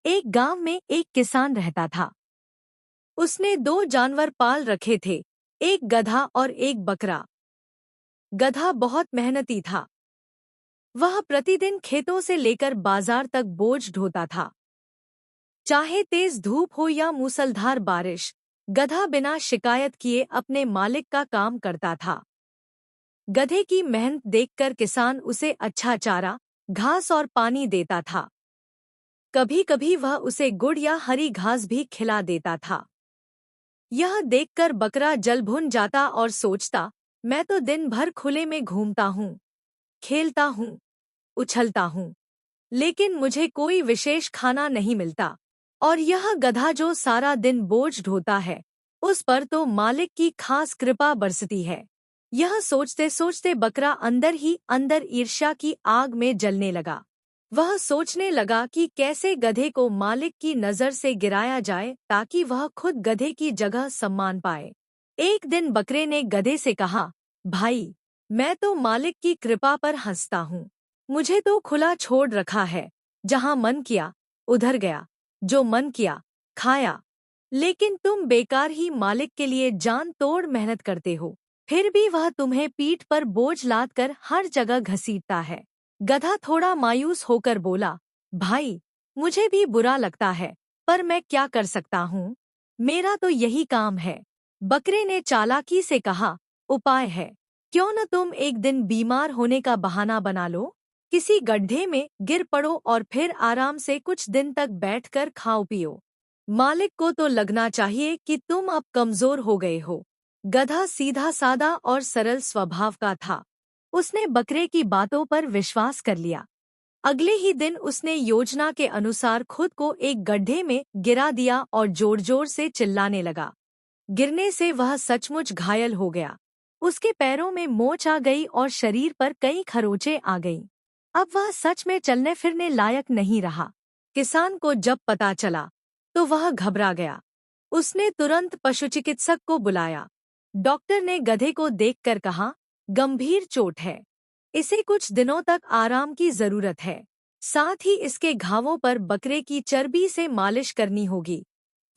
एक गांव में एक किसान रहता था। उसने दो जानवर पाल रखे थे, एक गधा और एक बकरा। गधा बहुत मेहनती था। वह प्रतिदिन खेतों से लेकर बाजार तक बोझ ढोता था। चाहे तेज धूप हो या मूसलधार बारिश, गधा बिना शिकायत किए अपने मालिक का काम करता था। गधे की मेहनत देखकर किसान उसे अच्छा चारा, घास और पानी देता था। कभी कभी वह उसे गुड़ या हरी घास भी खिला देता था। यह देखकर बकरा जल भुन जाता और सोचता, मैं तो दिन भर खुले में घूमता हूँ, खेलता हूँ, उछलता हूँ, लेकिन मुझे कोई विशेष खाना नहीं मिलता। और यह गधा जो सारा दिन बोझ ढोता है, उस पर तो मालिक की खास कृपा बरसती है। यह सोचते सोचते बकरा अंदर ही अंदर ईर्ष्या की आग में जलने लगा। वह सोचने लगा कि कैसे गधे को मालिक की नज़र से गिराया जाए ताकि वह खुद गधे की जगह सम्मान पाए। एक दिन बकरे ने गधे से कहा, भाई, मैं तो मालिक की कृपा पर हंसता हूँ। मुझे तो खुला छोड़ रखा है, जहाँ मन किया उधर गया, जो मन किया खाया। लेकिन तुम बेकार ही मालिक के लिए जान तोड़ मेहनत करते हो, फिर भी वह तुम्हें पीठ पर बोझ लाद कर हर जगह घसीटता है। गधा थोड़ा मायूस होकर बोला, भाई, मुझे भी बुरा लगता है, पर मैं क्या कर सकता हूँ, मेरा तो यही काम है। बकरे ने चालाकी से कहा, उपाय है, क्यों न तुम एक दिन बीमार होने का बहाना बना लो, किसी गड्ढे में गिर पड़ो और फिर आराम से कुछ दिन तक बैठकर खाओ पियो। मालिक को तो लगना चाहिए कि तुम अब कमजोर हो गए हो। गधा सीधा सादा और सरल स्वभाव का था। उसने बकरे की बातों पर विश्वास कर लिया। अगले ही दिन उसने योजना के अनुसार खुद को एक गड्ढे में गिरा दिया और जोर जोर से चिल्लाने लगा। गिरने से वह सचमुच घायल हो गया। उसके पैरों में मोच आ गई और शरीर पर कई खरोंचें आ गईं। अब वह सच में चलने फिरने लायक नहीं रहा। किसान को जब पता चला तो वह घबरा गया। उसने तुरंत पशुचिकित्सक को बुलाया। डॉक्टर ने गधे को देखकर कहा, गंभीर चोट है, इसे कुछ दिनों तक आराम की जरूरत है। साथ ही इसके घावों पर बकरे की चर्बी से मालिश करनी होगी,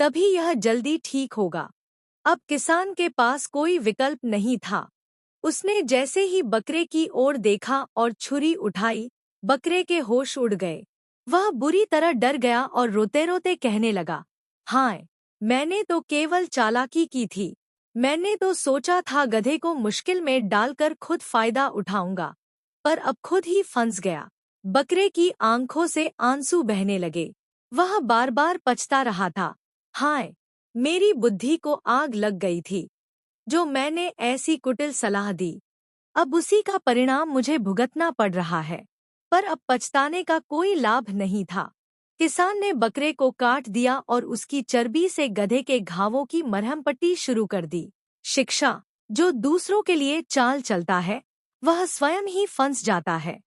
तभी यह जल्दी ठीक होगा। अब किसान के पास कोई विकल्प नहीं था। उसने जैसे ही बकरे की ओर देखा और छुरी उठाई, बकरे के होश उड़ गए। वह बुरी तरह डर गया और रोते रोते कहने लगा, हाय, मैंने तो केवल चालाकी की थी। मैंने तो सोचा था गधे को मुश्किल में डालकर खुद फायदा उठाऊंगा, पर अब खुद ही फंस गया। बकरे की आंखों से आंसू बहने लगे। वह बार बार पछता रहा था, हाय, मेरी बुद्धि को आग लग गई थी, जो मैंने ऐसी कुटिल सलाह दी। अब उसी का परिणाम मुझे भुगतना पड़ रहा है, पर अब पछताने का कोई लाभ नहीं था। किसान ने बकरे को काट दिया और उसकी चर्बी से गधे के घावों की मरहम पट्टी शुरू कर दी। शिक्षा, जो दूसरों के लिए चाल चलता है, वह स्वयं ही फंस जाता है।